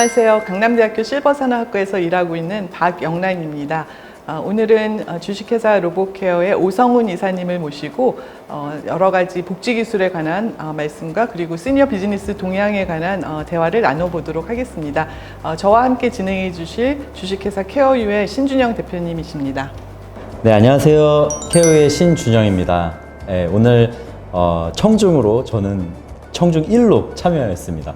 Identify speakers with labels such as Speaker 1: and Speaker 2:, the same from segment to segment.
Speaker 1: 안녕하세요. 강남대학교 실버산업학과에서 일하고 있는 박영란입니다. 오늘은 주식회사 로봇케어의 오성훈 이사님을 모시고 여러 가지 복지기술에 관한 말씀과 그리고 시니어 비즈니스 동향에 관한 대화를 나눠보도록 하겠습니다. 저와 함께 진행해 주실 주식회사 케어유의 신준영 대표님이십니다.
Speaker 2: 네, 안녕하세요. 케어유의 신준영입니다. 네, 오늘 청중으로 저는 청중 1로 참여했습니다.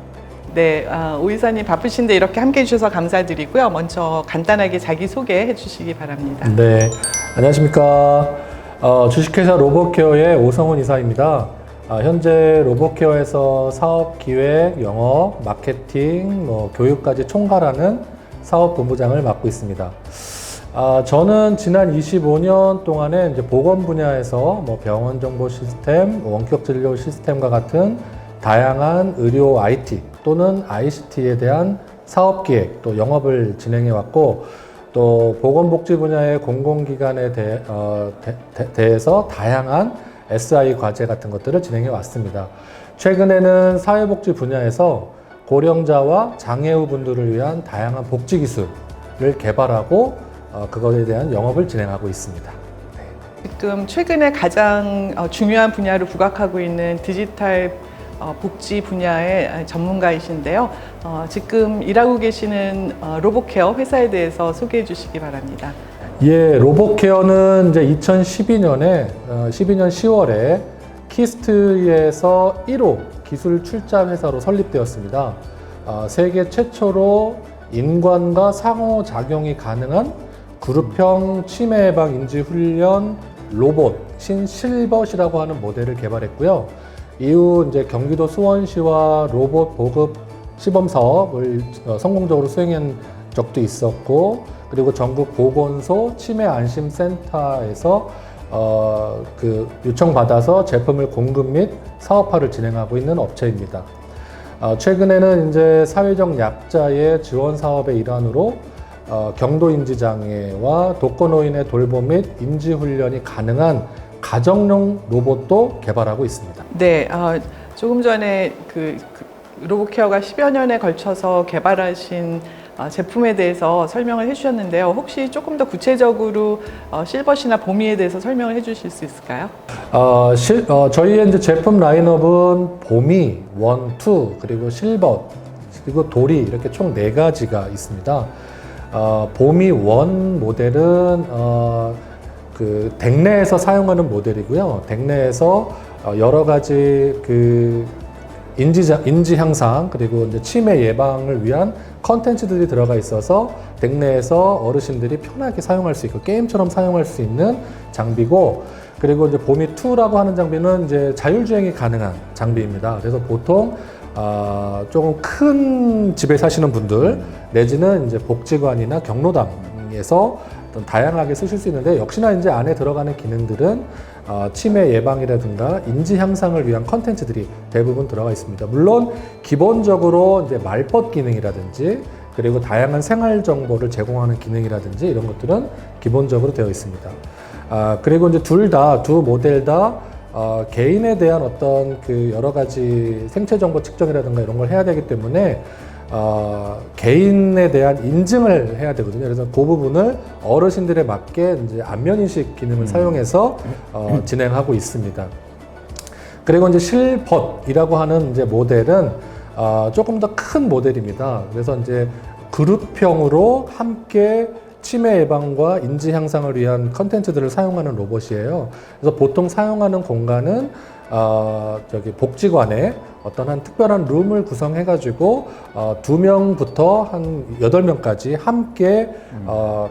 Speaker 1: 네, 오 이사님 바쁘신데 이렇게 함께 해주셔서 감사드리고요. 먼저 간단하게 자기소개해 주시기 바랍니다.
Speaker 3: 네, 안녕하십니까. 주식회사 로봇케어의 오성훈 이사입니다. 현재 로봇케어에서 사업기획, 영업, 마케팅, 교육까지 총괄하는 사업본부장을 맡고 있습니다. 저는 지난 25년 동안에 이제 보건 분야에서 병원 정보 시스템, 원격 진료 시스템과 같은 다양한 의료 IT 또는 ICT에 대한 사업기획 또 영업을 진행해 왔고, 또 보건복지 분야의 공공기관에 대해서 다양한 SI 과제 같은 것들을 진행해 왔습니다. 최근에는 사회복지 분야에서 고령자와 장애우 분들을 위한 다양한 복지 기술을 개발하고 그것에 대한 영업을 진행하고 있습니다.
Speaker 1: 지금 최근에 가장 중요한 분야로 부각하고 있는 디지털 복지 분야의 전문가이신데요. 지금 일하고 계시는 로봇케어 회사에 대해서 소개해 주시기 바랍니다.
Speaker 3: 예, 로봇케어는 이제 2012년 10월에 키스트에서 1호 기술 출자 회사로 설립되었습니다. 세계 최초로 인관과 상호작용이 가능한 그룹형 치매 예방 인지 훈련 로봇 신실벗이라고 하는 모델을 개발했고요. 이후 이제 경기도 수원시와 로봇 보급 시범 사업을 성공적으로 수행한 적도 있었고, 그리고 전국 보건소 치매 안심센터에서 요청받아서 제품을 공급 및 사업화를 진행하고 있는 업체입니다. 최근에는 이제 사회적 약자의 지원 사업의 일환으로 경도 인지 장애와 독거노인의 돌봄 및 인지 훈련이 가능한 가정용 로봇도 개발하고 있습니다.
Speaker 1: 네, 조금 전에 로봇케어가 10여 년에 걸쳐서 개발하신 제품에 대해서 설명을 해주셨는데요. 혹시 조금 더 구체적으로 실벗이나 보미에 대해서 설명을 해주실 수 있을까요?
Speaker 3: 저희의 이제 제품 라인업은 보미 1, 2, 그리고 실벗, 그리고 도리 이렇게 총 4가지가 있습니다. 보미 1 모델은 댁내에서 사용하는 모델이고요. 댁내에서 여러 가지 인지 향상 그리고 이제 치매 예방을 위한 컨텐츠들이 들어가 있어서 댁내에서 어르신들이 편하게 사용할 수 있고 게임처럼 사용할 수 있는 장비고, 그리고 이제 보미 2라고 하는 장비는 이제 자율주행이 가능한 장비입니다. 그래서 보통 조금 큰 집에 사시는 분들 내지는 이제 복지관이나 경로당에서 다양하게 쓰실 수 있는데, 역시나 이제 안에 들어가는 기능들은 치매 예방이라든가 인지 향상을 위한 컨텐츠들이 대부분 들어가 있습니다. 물론 기본적으로 이제 말벗 기능이라든지 그리고 다양한 생활 정보를 제공하는 기능이라든지 이런 것들은 기본적으로 되어 있습니다. 그리고 이제 두 모델 다 개인에 대한 어떤 여러 가지 생체 정보 측정이라든가 이런 걸 해야 되기 때문에 개인에 대한 인증을 해야 되거든요. 그래서 그 부분을 어르신들에 맞게 이제 안면인식 기능을 사용해서 진행하고 있습니다. 그리고 이제 실벗이라고 하는 이제 모델은 조금 더 큰 모델입니다. 그래서 이제 그룹형으로 함께 치매 예방과 인지 향상을 위한 컨텐츠들을 사용하는 로봇이에요. 그래서 보통 사용하는 공간은 복지관에 어떤 한 특별한 룸을 구성해가지고 2명부터 한 8명까지 함께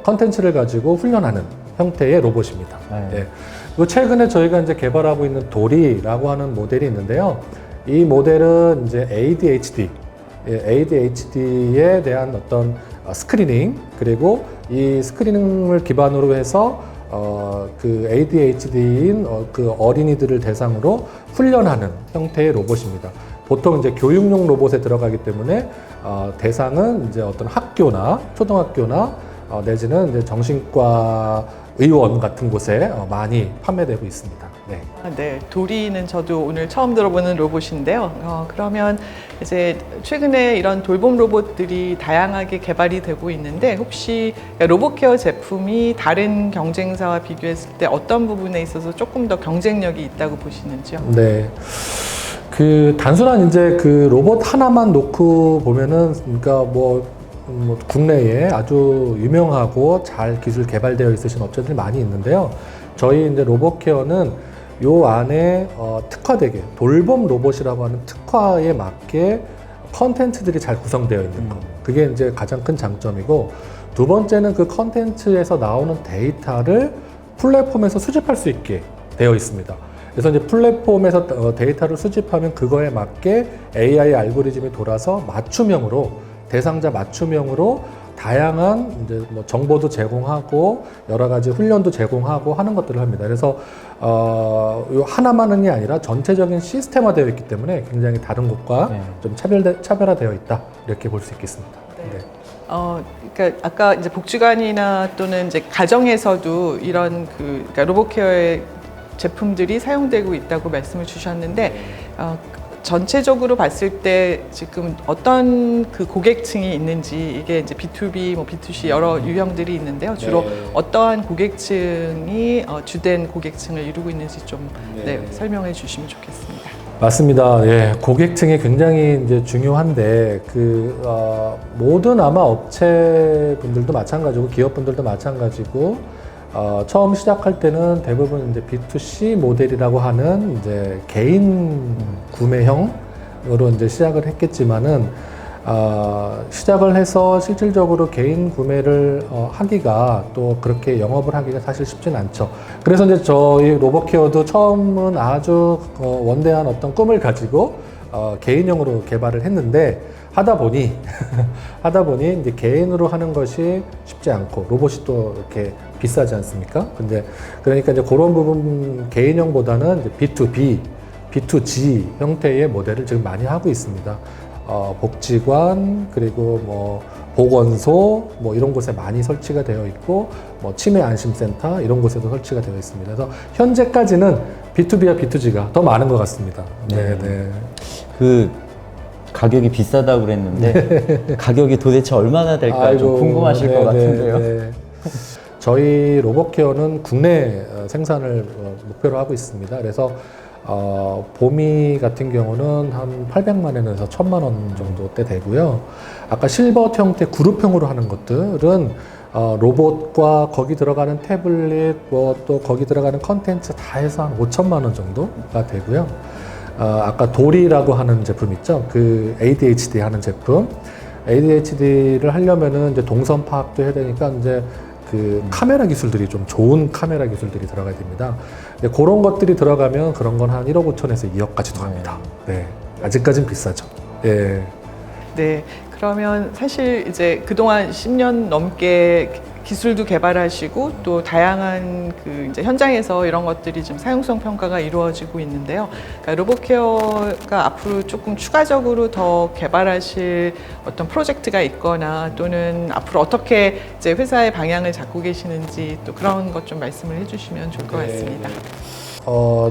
Speaker 3: 컨텐츠를 가지고 훈련하는 형태의 로봇입니다. 네. 그리고 최근에 저희가 이제 개발하고 있는 도리라고 하는 모델이 있는데요. 이 모델은 이제 ADHD에 대한 어떤 스크리닝, 그리고 이 스크리닝을 기반으로 해서 ADHD인 어린이들을 대상으로 훈련하는 형태의 로봇입니다. 보통 이제 교육용 로봇에 들어가기 때문에 대상은 이제 어떤 학교나 초등학교나 내지는 이제 정신과 의원 같은 곳에 많이 판매되고 있습니다. 네.
Speaker 1: 네, 도리는 저도 오늘 처음 들어보는 로봇인데요. 그러면 이제 최근에 이런 돌봄 로봇들이 다양하게 개발이 되고 있는데 혹시 로봇케어 제품이 다른 경쟁사와 비교했을 때 어떤 부분에 있어서 조금 더 경쟁력이 있다고 보시는지요?
Speaker 3: 네. 그 단순한 이제 그 로봇 하나만 놓고 보면은 그러니까 뭐 국내에 아주 유명하고 잘 기술 개발되어 있으신 업체들이 많이 있는데요. 저희 이제 로봇케어는 요 안에 특화되게 돌봄 로봇이라고 하는 특화에 맞게 컨텐츠들이 잘 구성되어 있는 것. 그게 이제 가장 큰 장점이고, 두 번째는 그 컨텐츠에서 나오는 데이터를 플랫폼에서 수집할 수 있게 되어 있습니다. 그래서 이제 플랫폼에서 데이터를 수집하면 그거에 맞게 AI 알고리즘이 돌아서 맞춤형으로, 대상자 맞춤형으로 다양한 이제 뭐 정보도 제공하고 여러 가지 훈련도 제공하고 하는 것들을 합니다. 그래서 요 하나만이 아니라 전체적인 시스템화되어 있기 때문에 굉장히 다른 곳과 좀 차별화되어 있다, 이렇게 볼 수 있겠습니다. 네.
Speaker 1: 그러니까 아까 이제 복지관이나 또는 이제 가정에서도 이런 그러니까 로봇케어의 제품들이 사용되고 있다고 말씀을 주셨는데 전체적으로 봤을 때 지금 어떤 그 고객층이 있는지, 이게 이제 B2B, 뭐 B2C 여러 유형들이 있는데요. 주로 어떠한 고객층이 주된 고객층을 이루고 있는지 좀 설명해 주시면 좋겠습니다.
Speaker 3: 맞습니다. 예, 고객층이 굉장히 이제 중요한데 모든 아마 업체분들도 마찬가지고 기업분들도 마찬가지고 처음 시작할 때는 대부분 이제 B2C 모델이라고 하는 이제 개인 구매형으로 이제 시작을 했겠지만은 시작을 해서 실질적으로 개인 구매를 하기가 또 그렇게 영업을 하기가 사실 쉽진 않죠. 그래서 이제 저희 로봇케어도 처음은 아주 원대한 어떤 꿈을 가지고 개인형으로 개발을 했는데 하다 보니 이제 개인으로 하는 것이 쉽지 않고 로봇이 또 이렇게 비싸지 않습니까? 근데 그러니까 이제 그런 부분 개인형보다는 이제 B2B, B2G 형태의 모델을 지금 많이 하고 있습니다. 복지관, 그리고 뭐 보건소 뭐 이런 곳에 많이 설치가 되어 있고, 뭐 치매 안심센터 이런 곳에도 설치가 되어 있습니다. 그래서 현재까지는 B2B와 B2G가 더 많은 것 같습니다. 네, 네.
Speaker 2: 그 가격이 비싸다고 그랬는데 가격이 도대체 얼마나 될까 좀 궁금하실 것 같은데요.
Speaker 3: 네. 저희 로봇케어는 국내 생산을 목표로 하고 있습니다. 그래서 보미 같은 경우는 한 800만 원에서 1000만 원 정도대 되고요. 아까 실버 형태 그룹형으로 하는 것들은 로봇과 거기 들어가는 태블릿, 뭐 또 거기 들어가는 컨텐츠 다 해서 한 5천만 원 정도가 되고요. 아까 도리라고 하는 제품 있죠. 그 ADHD 하는 제품. ADHD를 하려면은 이제 동선 파악도 해야 되니까 이제 그 카메라 기술들이 좀 좋은 카메라 기술들이 들어가야 됩니다. 근데 그런 것들이 들어가면 그런 건 한 1억 5천에서 2억까지도 합니다. 네. 아직까진 비싸죠. 예.
Speaker 1: 네. 그러면 사실 이제 그동안 10년 넘게 기술도 개발하시고 또 다양한 그 이제 현장에서 이런 것들이 좀 사용성 평가가 이루어지고 있는데요. 그러니까 로봇케어가 앞으로 조금 추가적으로 더 개발하실 어떤 프로젝트가 있거나 또는 앞으로 어떻게 이제 회사의 방향을 잡고 계시는지 또 그런 것 좀 말씀을 해주시면 좋을 것 같습니다.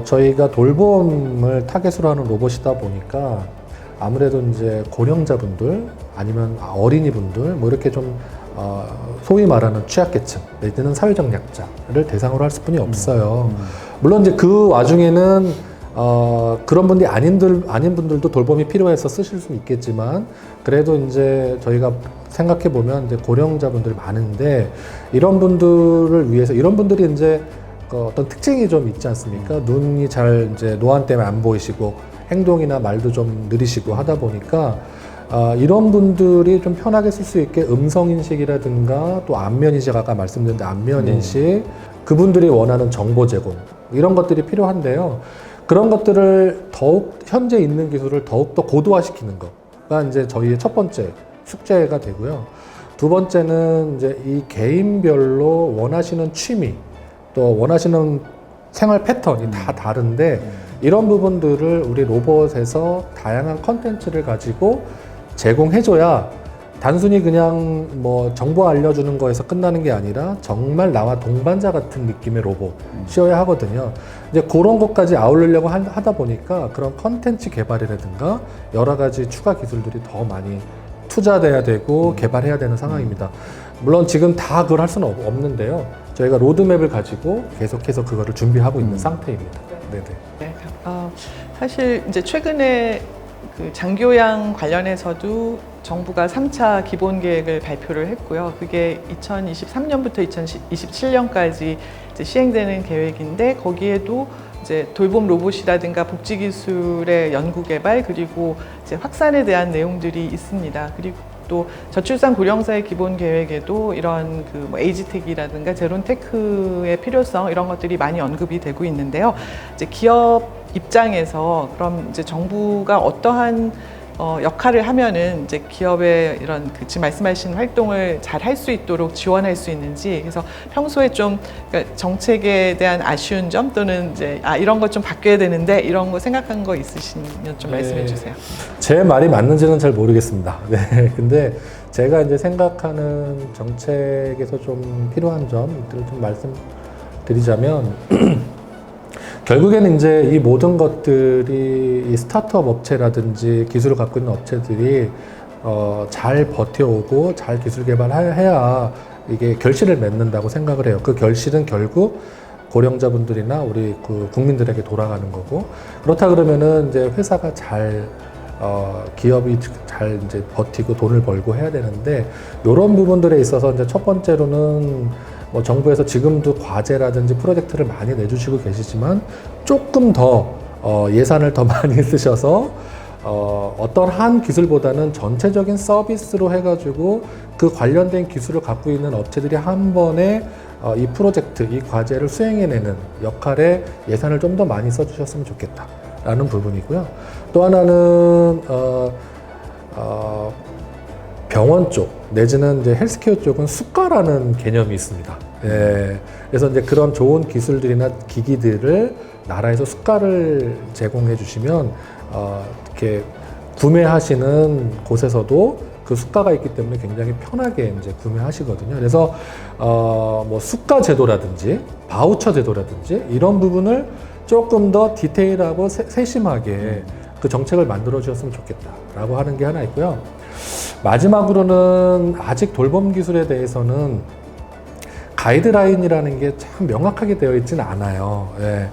Speaker 3: 저희가 돌봄을 타겟으로 하는 로봇이다 보니까 아무래도 이제 고령자분들 아니면 어린이분들 뭐 이렇게 좀 소위 말하는 취약계층 내지는 사회적 약자를 대상으로 할 수뿐이 없어요. 물론 이제 그 와중에는 그런 분들이 아닌 분들도 돌봄이 필요해서 쓰실 수는 있겠지만, 그래도 이제 저희가 생각해 보면 이제 고령자분들이 많은데 이런 분들을 위해서, 이런 분들이 이제 어떤 특징이 좀 있지 않습니까? 눈이 잘 이제 노안 때문에 안 보이시고 행동이나 말도 좀 느리시고 하다 보니까 이런 분들이 좀 편하게 쓸 수 있게 음성인식이라든가 또 안면인식, 아까 말씀드린 안면인식, 그분들이 원하는 정보 제공 이런 것들이 필요한데요. 그런 것들을 더욱 현재 있는 기술을 더욱 더 고도화시키는 거가 이제 저희의 첫 번째 숙제가 되고요. 두 번째는 이제 이 개인별로 원하시는 취미 또 원하시는 생활 패턴이 다 다른데 이런 부분들을 우리 로봇에서 다양한 컨텐츠를 가지고 제공해줘야 단순히 그냥 뭐 정보 알려주는 거에서 끝나는 게 아니라 정말 나와 동반자 같은 느낌의 로봇이어야 하거든요. 이제 그런 것까지 아우르려고 하다 보니까 그런 컨텐츠 개발이라든가 여러 가지 추가 기술들이 더 많이 투자돼야 되고 개발해야 되는 상황입니다. 물론 지금 다 그걸 할 수는 없는데요. 저희가 로드맵을 가지고 계속해서 그거를 준비하고 있는 상태입니다. 네네.
Speaker 1: 네, 사실 이제 최근에 그 장교양 관련해서도 정부가 3차 기본 계획을 발표를 했고요. 그게 2023년부터 2027년까지 이제 시행되는 계획인데 거기에도 이제 돌봄 로봇이라든가 복지 기술의 연구 개발 그리고 이제 확산에 대한 내용들이 있습니다. 그리고 또 저출산 고령사의 기본 계획에도 이런 그 뭐 에이지텍이라든가 제론테크의 필요성 이런 것들이 많이 언급이 되고 있는데요. 이제 기업 입장에서 그럼 이제 정부가 어떠한 역할을 하면은 이제 기업의 이런 그 지금 말씀하신 활동을 잘 할 수 있도록 지원할 수 있는지 그래서 평소에 좀 그러니까 정책에 대한 아쉬운 점 또는 이제 이런 것 좀 바뀌어야 되는데 이런 거 생각한 거 있으시면 좀 말씀해 주세요.
Speaker 3: 제 말이 맞는지는 잘 모르겠습니다. 네, 근데 제가 이제 생각하는 정책에서 좀 필요한 점들을 좀 말씀드리자면 결국에는 이제 이 모든 것들이 이 스타트업 업체라든지 기술을 갖고 있는 업체들이 잘 버텨오고 잘 기술 개발해야 이게 결실을 맺는다고 생각을 해요. 그 결실은 결국 고령자분들이나 우리 그 국민들에게 돌아가는 거고 그렇다 그러면은 이제 회사가 잘 기업이 잘 이제 버티고 돈을 벌고 해야 되는데 이런 부분들에 있어서 이제 첫 번째로는 뭐 정부에서 지금도 과제라든지 프로젝트를 많이 내주시고 계시지만 조금 더 예산을 더 많이 쓰셔서 어떤 한 기술보다는 전체적인 서비스로 해가지고 그 관련된 기술을 갖고 있는 업체들이 한 번에 이 프로젝트, 이 과제를 수행해내는 역할에 예산을 좀 더 많이 써주셨으면 좋겠다라는 부분이고요. 또 하나는 병원 쪽 내지는 이제 헬스케어 쪽은 수가라는 개념이 있습니다. 예. 그래서 이제 그런 좋은 기술들이나 기기들을 나라에서 수가를 제공해 주시면 이렇게 구매하시는 곳에서도 그 수가가 있기 때문에 굉장히 편하게 이제 구매하시거든요. 그래서 뭐 수가 제도라든지 바우처 제도라든지 이런 부분을 조금 더 디테일하고 세심하게 그 정책을 만들어 주셨으면 좋겠다라고 하는 게 하나 있고요. 마지막으로는 아직 돌봄 기술에 대해서는 가이드라인이라는 게 참 명확하게 되어 있지는 않아요. 예.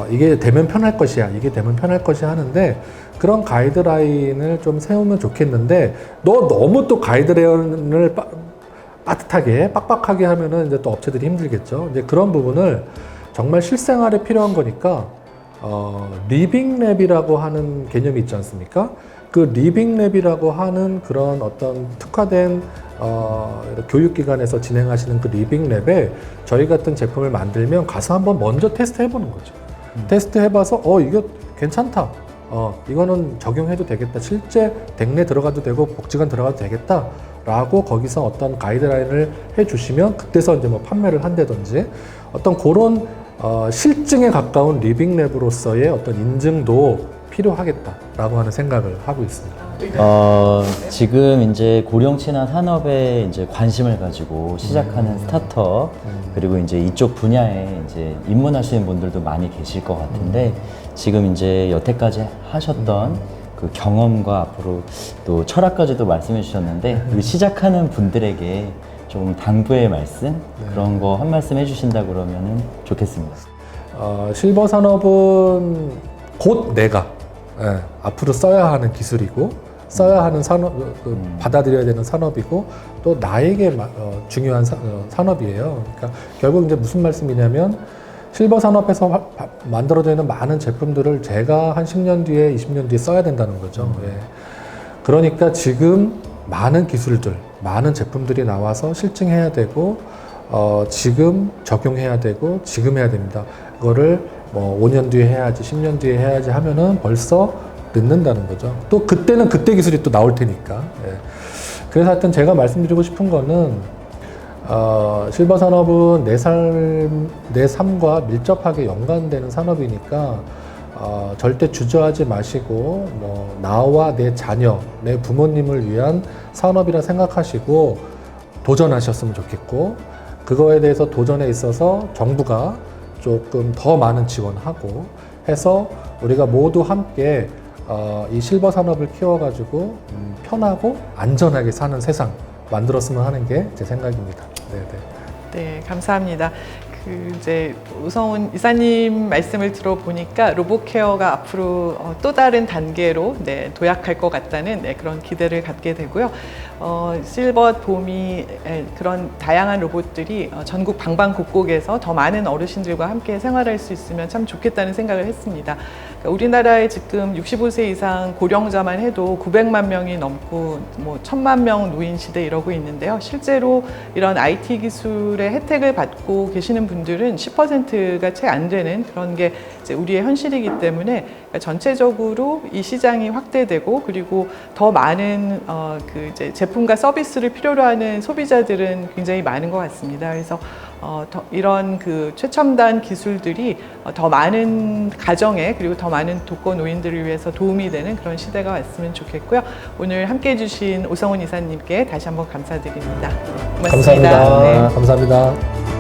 Speaker 3: 이게 되면 편할 것이야, 이게 되면 편할 것이야 하는데 그런 가이드라인을 좀 세우면 좋겠는데 너무 또 가이드라인을 빠듯하게 빡빡하게 하면은 이제 또 업체들이 힘들겠죠. 이제 그런 부분을 정말 실생활에 필요한 거니까 리빙랩이라고 하는 개념이 있지 않습니까? 그 리빙랩이라고 하는 그런 어떤 특화된 교육기관에서 진행하시는 그 리빙랩에 저희 같은 제품을 만들면 가서 한번 먼저 테스트 해보는 거죠. 테스트 해봐서 이거 괜찮다. 이거는 적용해도 되겠다. 실제 댁내 들어가도 되고 복지관 들어가도 되겠다. 라고 거기서 어떤 가이드라인을 해주시면 그때서 이제 뭐 판매를 한다든지 어떤 그런 실증에 가까운 리빙랩으로서의 어떤 인증도 필요하겠다라고 하는 생각을 하고 있습니다.
Speaker 2: 지금 이제 고령 친화 산업에 이제 관심을 가지고 시작하는 스타트업 그리고 이제 이쪽 분야에 이제 입문하시는 분들도 많이 계실 것 같은데 지금 이제 여태까지 하셨던 그 경험과 앞으로 또 철학까지도 말씀해 주셨는데 우리 시작하는 분들에게 좀 당부의 말씀 그런 거 한 말씀 해주신다 그러면은 좋겠습니다.
Speaker 3: 실버 산업은 곧 내가 앞으로 써야 하는 기술이고 써야 하는 산업, 받아들여야 되는 산업이고 또 나에게 중요한 산업이에요. 그러니까 결국 이제 무슨 말씀이냐면 실버 산업에서 만들어져 있는 많은 제품들을 제가 한 10년 뒤에 20년 뒤에 써야 된다는 거죠. 예. 그러니까 지금 많은 기술들, 많은 제품들이 나와서 실증해야 되고 지금 적용해야 되고 지금 해야 됩니다. 그거를 뭐 5년 뒤에 해야지 10년 뒤에 해야지 하면은 벌써 늦는다는 거죠. 또 그때는 그때 기술이 또 나올 테니까. 예. 그래서 하여튼 제가 말씀드리고 싶은 거는 실버 산업은 내 삶과 밀접하게 연관되는 산업이니까 절대 주저하지 마시고 뭐 나와 내 자녀, 내 부모님을 위한 산업이라 생각하시고 도전하셨으면 좋겠고, 그거에 대해서 도전에 있어서 정부가 조금 더 많은 지원하고 해서 우리가 모두 함께 이 실버 산업을 키워가지고 편하고 안전하게 사는 세상 만들었으면 하는 게 제 생각입니다. 네네.
Speaker 1: 네, 감사합니다. 이제 오성훈 이사님 말씀을 들어보니까 로봇케어가 앞으로 또 다른 단계로 도약할 것 같다는 그런 기대를 갖게 되고요. 실버 도미 그런 다양한 로봇들이 전국 방방곡곡에서 더 많은 어르신들과 함께 생활할 수 있으면 참 좋겠다는 생각을 했습니다. 그러니까 우리나라에 지금 65세 이상 고령자만 해도 900만 명이 넘고 뭐 1000만 명 노인 시대 이러고 있는데요. 실제로 이런 IT 기술의 혜택을 받고 계시는 분들은 10%가 채 안 되는 그런 게 이제 우리의 현실이기 때문에 전체적으로 이 시장이 확대되고, 그리고 더 많은 이제 제품과 서비스를 필요로 하는 소비자들은 굉장히 많은 것 같습니다. 그래서 이런 최첨단 기술들이 더 많은 가정에, 그리고 더 많은 독거 노인들을 위해서 도움이 되는 그런 시대가 왔으면 좋겠고요. 오늘 함께해 주신 오성훈 이사님께 다시 한번 감사드립니다. 고맙습니다.
Speaker 3: 감사합니다.
Speaker 1: 네.
Speaker 3: 감사합니다.